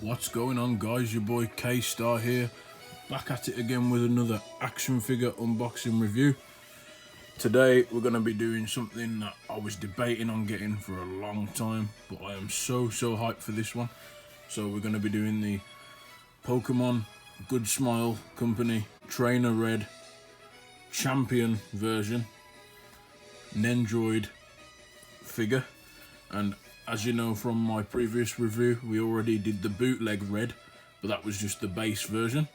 What's going on, guys? Your boy K-Star here, back at it again with another action figure unboxing review. Today we're going to be doing something that I was debating on getting for a long time, but I am so hyped for this one. So we're going to be doing the Pokémon GoodSmile Company Trainer Red Champion version Nendoroid figure. And as you know from my previous review, we already did the bootleg red, but that was just the base version.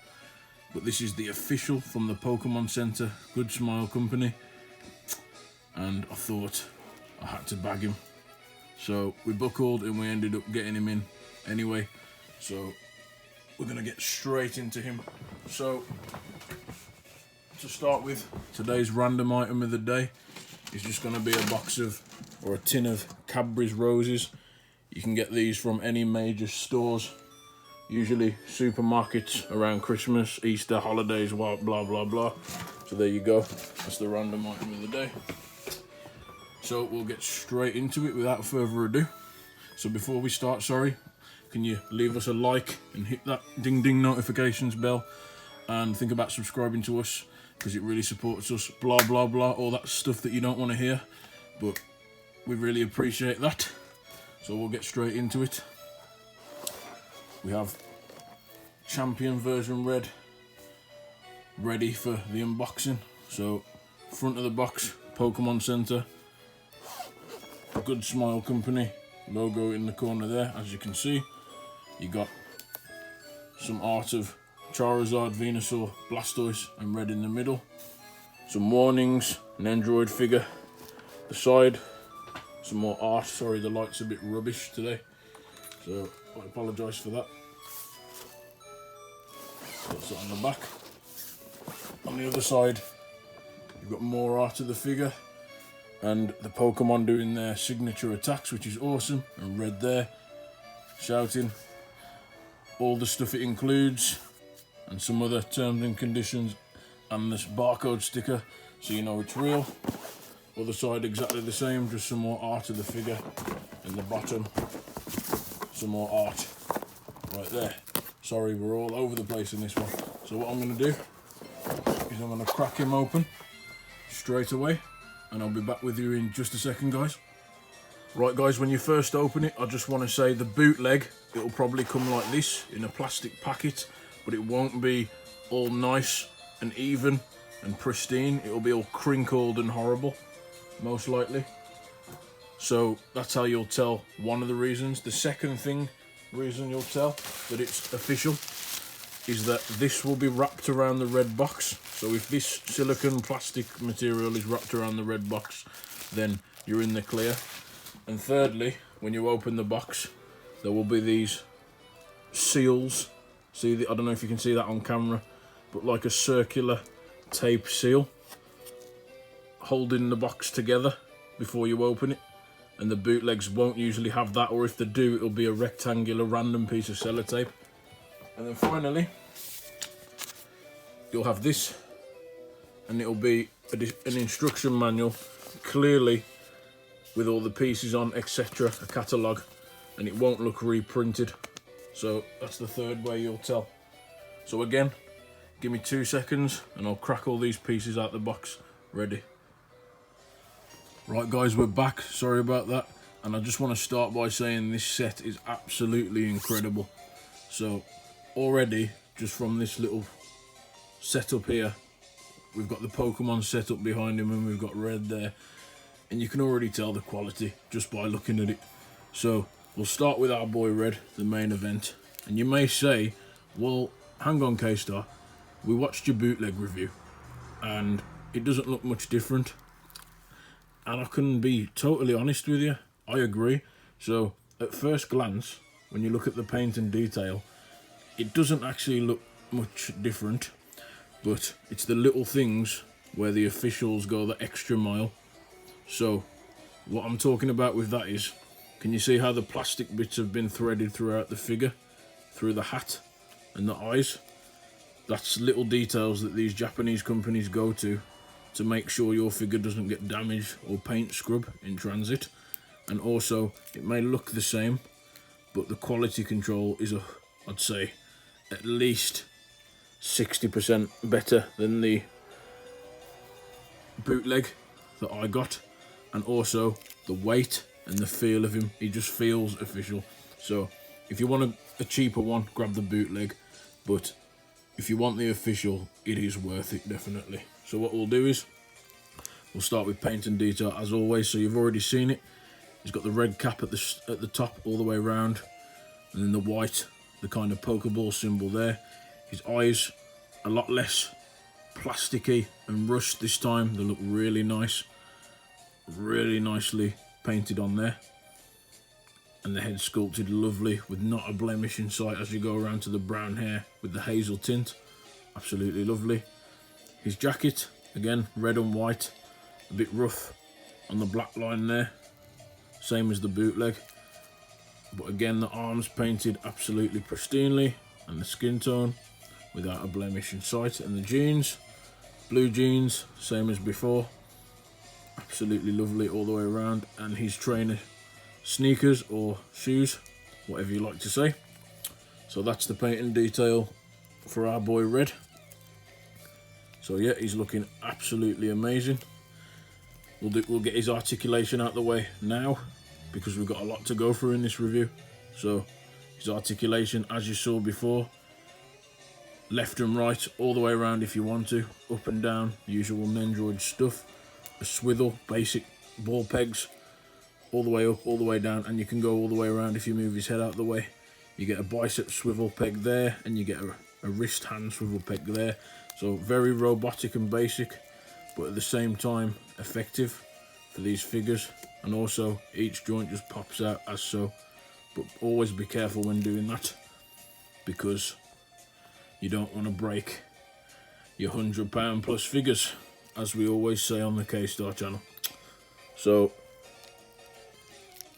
But this is the official from the Pokemon Center GoodSmile Company, and I thought I had to bag him. So we buckled and we ended up getting him in anyway. So we're gonna get straight into him. So to start with, today's random item of the day is just gonna be a box of, or a tin of Cadbury's roses. You can get these from any major stores, usually supermarkets around Christmas, Easter, holidays, blah blah blah. So there you go, that's the random item of the day. So we'll get straight into it without further ado. So before we start, can you leave us a like and hit that ding ding notifications bell, and think about subscribing to us, because it really supports us, blah blah blah, all that stuff that you don't want to hear, but we really appreciate that. So we'll get straight into it. We have Champion version red ready for the unboxing. So front of the box, Pokemon Center, GoodSmile Company logo in the corner there, as you can see. You got some art of Charizard, Venusaur, Blastoise and red in the middle. Some warnings, an Nendoroid figure. The side, some more art. Sorry, the light's a bit rubbish today, so I apologise for that. That's it on the back. On the other side, you've got more art of the figure and the Pokemon doing their signature attacks, which is awesome, and red there, shouting. All the stuff it includes, and some other terms and conditions, and this barcode sticker, so you know it's real. Other side exactly the same, just some more art of the figure. In the bottom, some more art right there. Sorry, we're all over the place in this one. So what I'm going to do is I'm going to crack him open straight away, and I'll be back with you in just a second, guys. Right guys, when you first open it, I just want to say the bootleg, it'll probably come like this in a plastic packet, but it won't be all nice and even and pristine. It'll be all crinkled and horrible, most likely. So that's how you'll tell one of the reasons. The second reason you'll tell that it's official is that this will be wrapped around the red box. So if this silicone plastic material is wrapped around the red box, then you're in the clear. And thirdly, when you open the box, there will be these seals. See, I don't know if you can see that on camera, but like a circular tape seal holding the box together before you open it. And the bootlegs won't usually have that, or if they do, it'll be a rectangular random piece of sellotape. And then finally, you'll have this, and it'll be an instruction manual, clearly with all the pieces on, etc., a catalogue, and it won't look reprinted. So that's the third way you'll tell. So again, give me 2 seconds and I'll crack all these pieces out the box ready. Right guys, we're back, sorry about that, and I just want to start by saying this set is absolutely incredible. So already, just from this little setup here, we've got the Pokemon set up behind him and we've got red there, and you can already tell the quality just by looking at it. So we'll start with our boy Red, the main event. And you may say, well, hang on K-Star, we watched your bootleg review and it doesn't look much different. And I can be totally honest with you, I agree. So at first glance, when you look at the paint and detail, it doesn't actually look much different, but it's the little things where the officials go the extra mile. So what I'm talking about with that is, can you see how the plastic bits have been threaded throughout the figure, through the hat and the eyes? That's little details that these Japanese companies go to make sure your figure doesn't get damaged or paint scrub in transit. And also, it may look the same, but the quality control is I'd say at least 60% better than the bootleg that I got, and also the weight and the feel of him. He just feels official. So if you want a cheaper one, grab the bootleg, but if you want the official, it is worth it, definitely. So what we'll do is we'll start with paint and detail as always. So you've already seen it. He's got the red cap at the top all the way around, and then the white, the kind of Pokeball symbol there. His eyes a lot less plasticky and rushed this time. They look really nice, really nicely painted on there. And the head sculpted lovely with not a blemish in sight as you go around to the brown hair with the hazel tint. Absolutely lovely. His jacket, again, red and white, a bit rough on the black line there, same as the bootleg. But again, the arms painted absolutely pristinely, and the skin tone without a blemish in sight. And the jeans, blue jeans, same as before. Absolutely lovely all the way around. And his trainer sneakers or shoes, whatever you like to say. So that's the paint and detail for our boy Red. So yeah, he's looking absolutely amazing. We'll get his articulation out the way now, because we've got a lot to go through in this review. So his articulation, as you saw before, left and right, all the way around if you want to, up and down, the usual Nendoroid stuff, a swivel, basic ball pegs, all the way up, all the way down, and you can go all the way around if you move his head out of the way. You get a bicep swivel peg there, and you get a wrist hand swivel peg there. So very robotic and basic, but at the same time effective for these figures. And also each joint just pops out as so, but always be careful when doing that, because you don't want to break your £100 plus figures, as we always say on the K-Star channel. So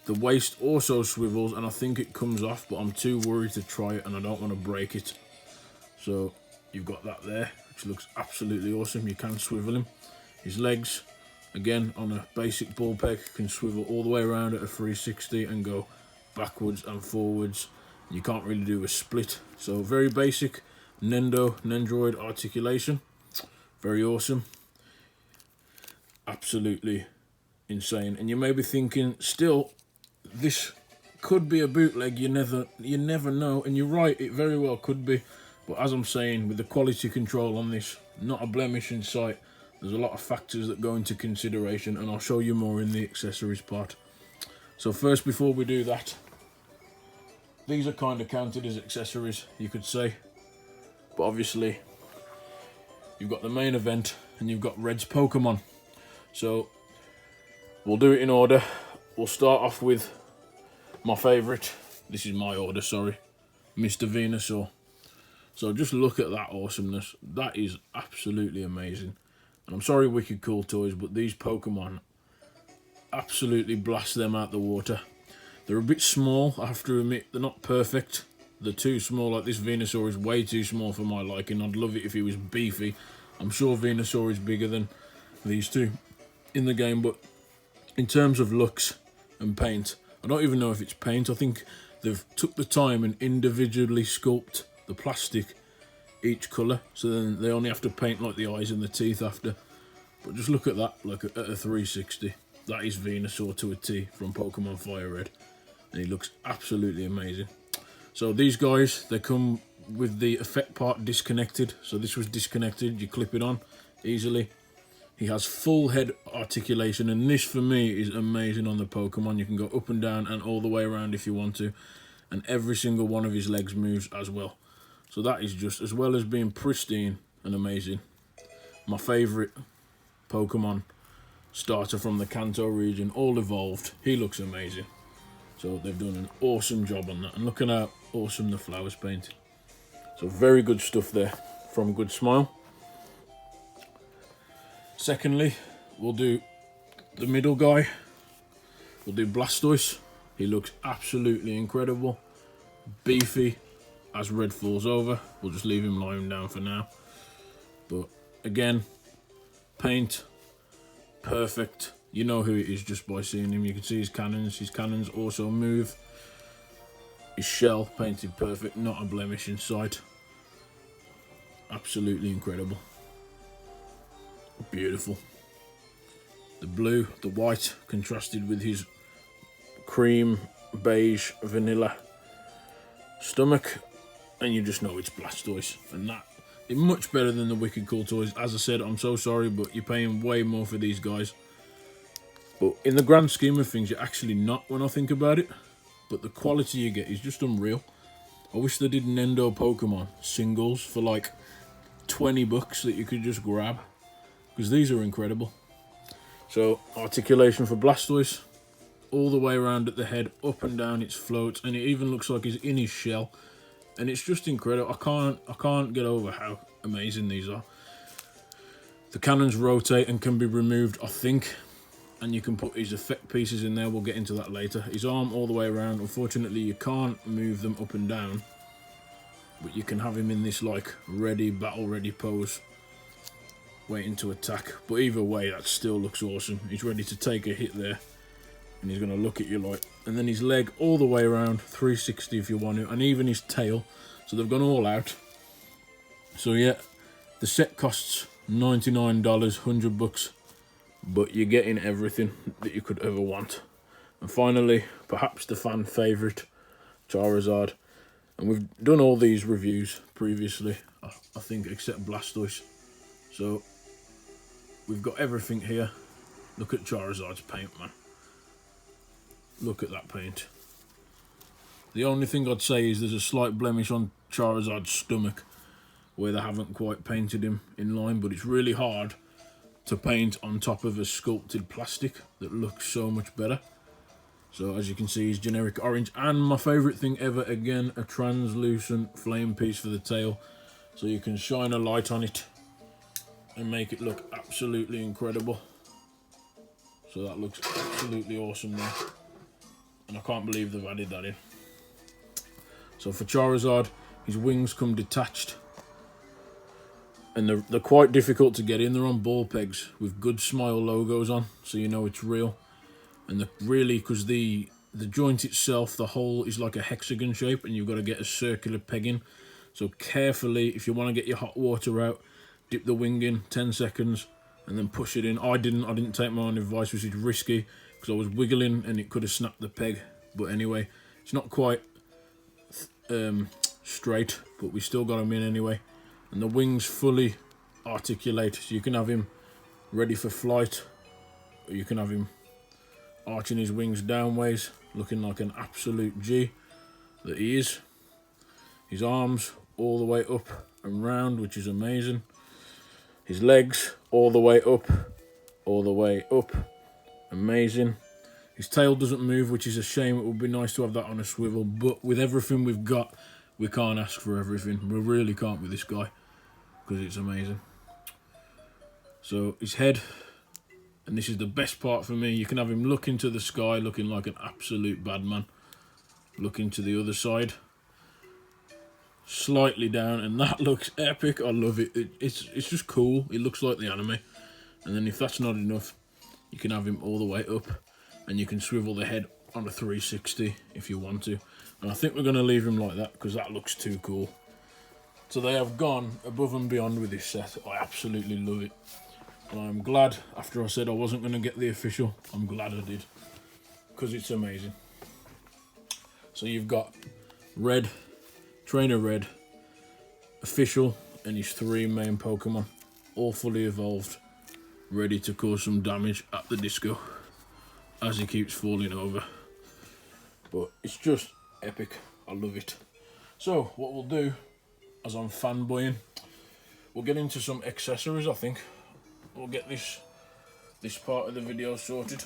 the waist also swivels, and I think it comes off, but I'm too worried to try it and I don't want to break it. So you've got that there, which looks absolutely awesome. You can swivel him. His legs, again, on a basic ball peg, can swivel all the way around at a 360 and go backwards and forwards. You can't really do a split. So very basic Nendoroid articulation. Very awesome. Absolutely insane. And you may be thinking, still, this could be a bootleg. You never know. And you're right, it very well could be. But as I'm saying, with the quality control on this, not a blemish in sight, there's a lot of factors that go into consideration, and I'll show you more in the accessories part. So first, before we do that, these are kind of counted as accessories, you could say. But obviously, you've got the main event, and you've got Red's Pokemon. So we'll do it in order. We'll start off with my favourite. This is my order, sorry. Mr. Venusaur. So just look at that awesomeness. That is absolutely amazing. And I'm sorry, Wicked Cool Toys, but these Pokemon absolutely blast them out the water. They're a bit small, I have to admit. They're not perfect. They're too small. Like this Venusaur is way too small for my liking. I'd love it if he was beefy. I'm sure Venusaur is bigger than these two in the game, but in terms of looks and paint, I don't even know if it's paint. I think they've took the time and individually sculpt the plastic each colour, so then they only have to paint like the eyes and the teeth after. But just look at that, like at a 360. That is Venusaur to a T from Pokemon Fire Red, and he looks absolutely amazing. So these guys, they come with the effect part disconnected. So this was disconnected, you clip it on easily. He has full head articulation, and this for me is amazing on the Pokemon. You can go up and down and all the way around if you want to, and every single one of his legs moves as well. So that is just, as well as being pristine and amazing, my favourite Pokemon starter from the Kanto region, all evolved. He looks amazing. So they've done an awesome job on that. And look at how awesome the flowers painted. So very good stuff there from GoodSmile. Secondly, we'll do the middle guy. We'll do Blastoise. He looks absolutely incredible. Beefy. As Red falls over, we'll just leave him lying down for now. But again, paint, perfect. You know who it is just by seeing him. You can see his cannons. His cannons also move. His shell painted perfect, not a blemish in sight. Absolutely incredible. Beautiful. The blue, the white contrasted with his cream, beige, vanilla stomach, and you just know it's Blastoise. And that is much better than the Wicked Cool toys. As I said, I'm so sorry, but you're paying way more for these guys. But in the grand scheme of things, you're actually not when I think about it. But the quality you get is just unreal. I wish they did Nendo Pokémon singles for like 20 bucks that you could just grab, because these are incredible. So, articulation for Blastoise, all the way around at the head, up and down its floats, and it even looks like he's in his shell. And it's just incredible. I can't get over how amazing these are. The cannons rotate and can be removed, I think. And you can put his effect pieces in there, we'll get into that later. His arm all the way around, unfortunately you can't move them up and down. But you can have him in this like ready, battle ready pose, waiting to attack. But either way, that still looks awesome. He's ready to take a hit there. And he's going to look at you like... And then his leg all the way around, 360 if you want to. And even his tail. So they've gone all out. So yeah, the set costs $99, 100 bucks. But you're getting everything that you could ever want. And finally, perhaps the fan favourite, Charizard. And we've done all these reviews previously, I think, except Blastoise. So, we've got everything here. Look at Charizard's paint, man. Look at that paint. The only thing I'd say is there's a slight blemish on Charizard's stomach, where they haven't quite painted him in line, but it's really hard to paint on top of a sculpted plastic that looks so much better. So as you can see, he's generic orange, and my favourite thing ever, again, a translucent flame piece for the tail, so you can shine a light on it and make it look absolutely incredible. So that looks absolutely awesome there, and I can't believe they've added that in. So for Charizard, his wings come detached, and they're quite difficult to get in. They're on ball pegs with GoodSmile logos on, so you know it's real. And really, because the joint itself, the hole is like a hexagon shape, and you've got to get a circular peg in. So carefully, if you want to get your hot water out, dip the wing in 10 seconds and then push it in. I didn't take my own advice, which is risky, because I was wiggling and it could have snapped the peg. But anyway, it's not quite straight, but we still got him in anyway. And the wings fully articulate, so you can have him ready for flight, or you can have him arching his wings downways, looking like an absolute G that he is. His arms all the way up and round, which is amazing. His legs all the way up, amazing. His tail doesn't move, which is a shame. It would be nice to have that on a swivel, but with everything we've got, we can't ask for everything. We really can't with this guy, because it's amazing. So his head, and this is the best part for me, you can have him look into the sky looking like an absolute bad man. Look into the other side, slightly down, and that looks epic. I love it. It's just cool. It looks like the anime. And then if that's not enough, you can have him all the way up, and you can swivel the head on a 360 if you want to. And I think we're going to leave him like that, because that looks too cool. So they have gone above and beyond with this set. I absolutely love it. And I'm glad, after I said I wasn't going to get the official, I'm glad I did, because it's amazing. So you've got Red, Trainer Red, official, and his 3 main Pokemon, all fully evolved, ready to cause some damage at the disco as he keeps falling over. But it's just epic. I love it. So what we'll do, as I'm fanboying, we'll get into some accessories. I think we'll get this part of the video sorted.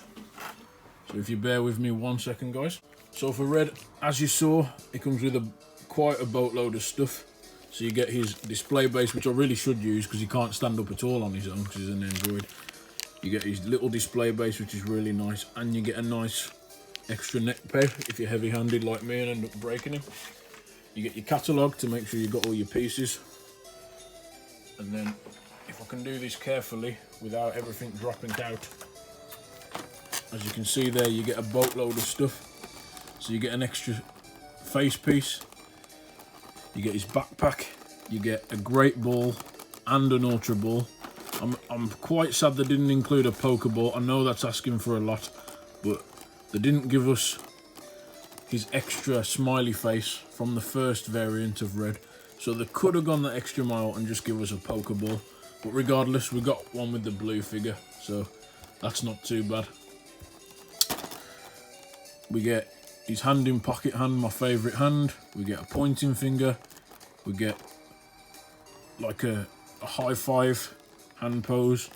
So if you bear with me 1 second, guys. So for Red, as you saw, it comes with quite a boatload of stuff. So you get his display base, which I really should use, because he can't stand up at all on his own, because he's an Nendoroid. You get his little display base, which is really nice, and you get a nice extra neck peg if you're heavy-handed like me and end up breaking him. You get your catalogue to make sure you've got all your pieces. And then, if I can do this carefully without everything dropping out, as you can see there, you get a boatload of stuff. So you get an extra face piece, you get his backpack, you get a Great Ball and an Ultra Ball. I'm quite sad they didn't include a Pokeball. I know that's asking for a lot, but they didn't give us his extra smiley face from the first variant of Red. So they could have gone the extra mile and just give us a Pokeball. But regardless, we got one with the blue figure, so that's not too bad. We get his hand in pocket hand, my favourite hand. We get a pointing finger. We get like a high five hand pose.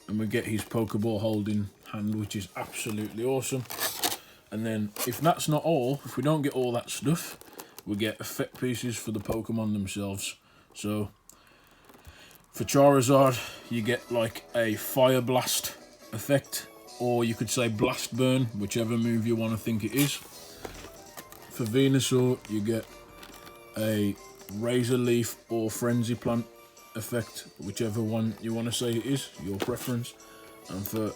And we get his Pokeball holding hand, which is absolutely awesome. And then, if that's not all, if we don't get all that stuff, we get effect pieces for the Pokemon themselves. So, for Charizard, you get like a Fire Blast effect, or you could say Blast Burn, whichever move you want to think it is. For Venusaur, you get a Razor Leaf or Frenzy Plant effect, whichever one you want to say it is, your preference. And for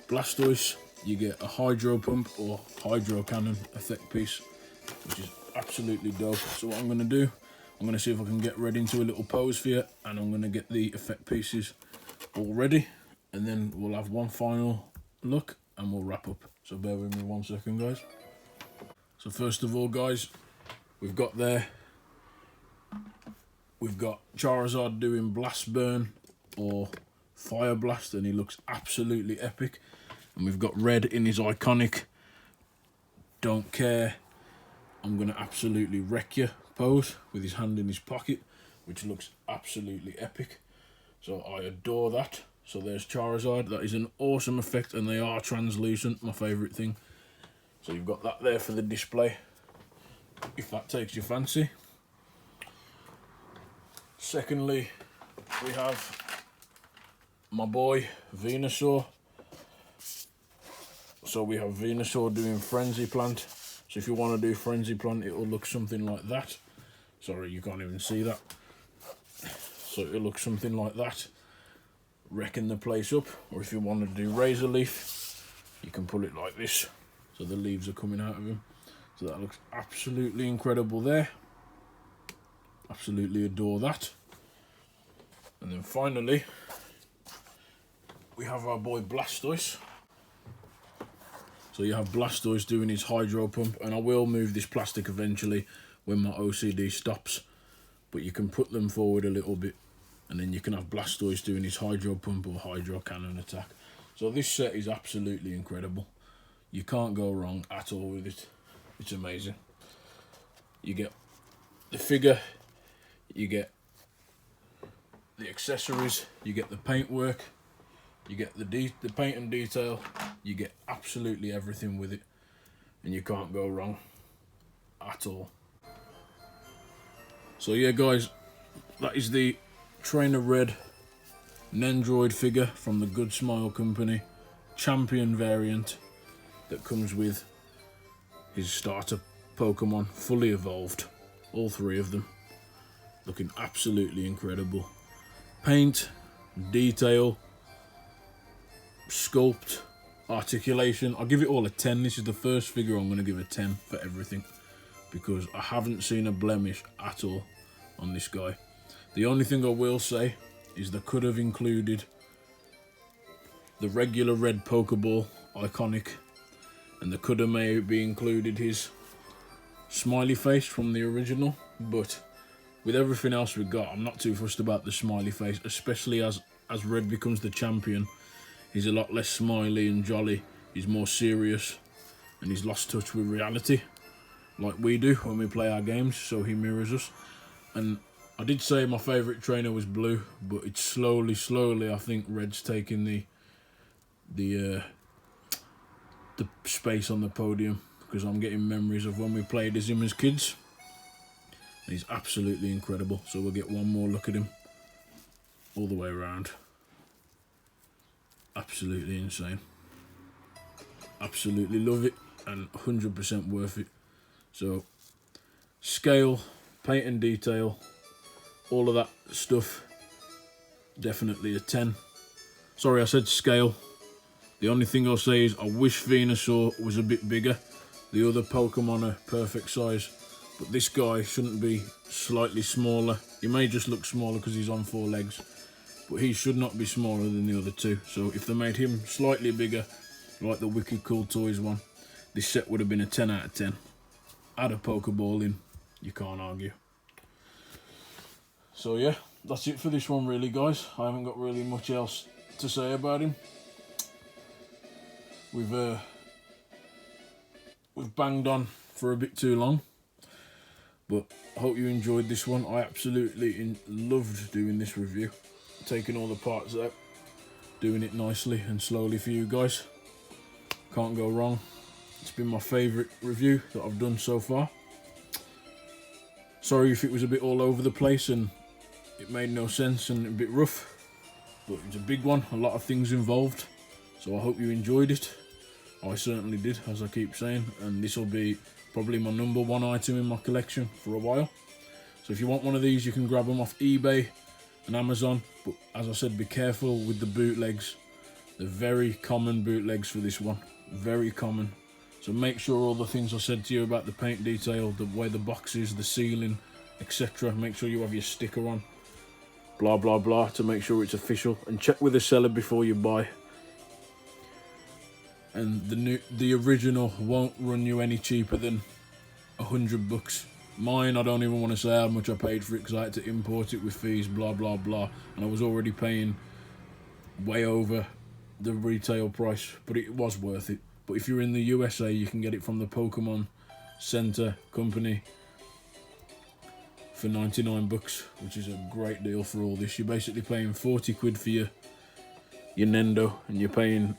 Blastoise, you get a Hydro Pump or Hydro Cannon effect piece, which is absolutely dope. So what I'm going to do, I'm going to see if I can get Red into a little pose for you, and I'm going to get the effect pieces all ready, and then we'll have one final look and we'll wrap up. So bear with me 1 second, guys. So first of all, guys, we've got Charizard doing Blast Burn or Fire Blast, and he looks absolutely epic. And we've got Red in his iconic "Don't care, I'm gonna absolutely wreck you" pose with his hand in his pocket, which looks absolutely epic. So I adore that. So there's Charizard. That is an awesome effect, and they are translucent, my favourite thing. So you've got that there for the display, if that takes your fancy. Secondly, we have my boy Venusaur. So we have Venusaur doing Frenzy Plant. So if you want to do Frenzy Plant, it will look something like that. Sorry, you can't even see that. So it'll look something like that, wrecking the place up. Or if you want to do Razor Leaf, you can pull it like this, so the leaves are coming out of him. So that looks absolutely incredible there. Absolutely adore that. And then finally, we have our boy Blastoise. So you have Blastoise doing his Hydro Pump, and I will move this plastic eventually when my OCD stops, but you can put them forward a little bit, and then you can have Blastoise doing his Hydro Pump or Hydro Cannon attack. So this set is absolutely incredible. You can't go wrong at all with it. It's amazing. You get the figure, you get the accessories, you get the paintwork, you get the paint and detail, you get absolutely everything with it, and you can't go wrong at all. So yeah, guys, that is the Trainer Red Nendoroid figure from the GoodSmile company, champion variant, that comes with his starter Pokemon fully evolved, all three of them, looking absolutely incredible. Paint, detail, sculpt, articulation, I'll give it all a 10. This is the first figure I'm going to give a 10 for everything, because I haven't seen a blemish at all on this guy. The only thing I will say is they could have included the regular red Pokeball, iconic, and they could have maybe included his smiley face from the original, but with everything else we got, I'm not too fussed about the smiley face, especially as Red becomes the champion. He's a lot less smiley and jolly, he's more serious, and he's lost touch with reality, like we do when we play our games, so he mirrors us. And I did say my favourite trainer was blue, but it's slowly, I think Red's taking the space on the podium, because I'm getting memories of when we played as him as kids. And he's absolutely incredible. So we'll get one more look at him all the way around. Absolutely insane. Absolutely love it, and 100% worth it. So scale, paint and detail, all of that stuff, definitely a 10. Sorry, I said scale. The only thing I'll say is I wish Venusaur was a bit bigger. The other Pokemon are perfect size. but this guy shouldn't be slightly smaller. He may just look smaller because he's on 4 legs, but he should not be smaller than the other 2. So if they made him slightly bigger, like the Wicked Cool Toys one, this set would have been a 10 out of 10. Add a Pokeball in, you can't argue. So yeah, that's it for this one really, guys. I haven't got really much else to say about him. We've banged on for a bit too long, but I hope you enjoyed this one. I absolutely loved doing this review, taking all the parts out, doing it nicely and slowly for you guys. Can't go wrong. It's been my favourite review that I've done so far. Sorry if it was a bit all over the place and it made no sense and a bit rough, but it was a big one, a lot of things involved, so I hope you enjoyed it. I certainly did, as I keep saying, and this will be probably my #1 item in my collection for a while. So if you want one of these, you can grab them off eBay and Amazon, but as I said, be careful with the bootlegs. They're very common bootlegs for this one, very common. So make sure all the things I said to you about the paint detail, the way the box is, the sealing, etc. Make sure you have your sticker on, blah blah blah, to make sure it's official, and check with the seller before you buy. And the original won't run you any cheaper than $100. Mine, I don't even want to say how much I paid for it because I had to import it with fees, blah blah blah, and I was already paying way over the retail price, but it was worth it. But if you're in the USA, you can get it from the Pokémon Center company for $99, which is a great deal for all this. You're basically paying 40 quid for your Nendo, and you're paying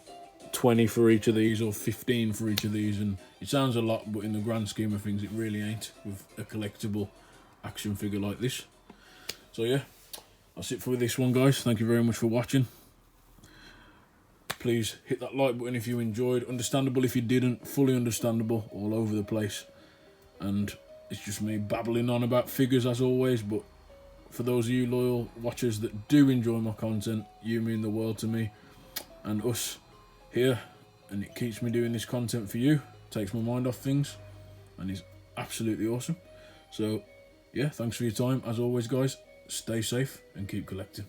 20 for each of these, or 15 for each of these, and it sounds a lot, but in the grand scheme of things it really ain't with a collectible action figure like this. So yeah, that's it for this one, guys. Thank you very much for watching. Please hit that like button if you enjoyed. Understandable if you didn't, fully understandable, all over the place, and it's just me babbling on about figures as always. But for those of you loyal watchers that do enjoy my content, you mean the world to me and us here, and it keeps me doing this content for you, takes my mind off things, and is absolutely awesome. So yeah, thanks for your time as always, guys. Stay safe and keep collecting.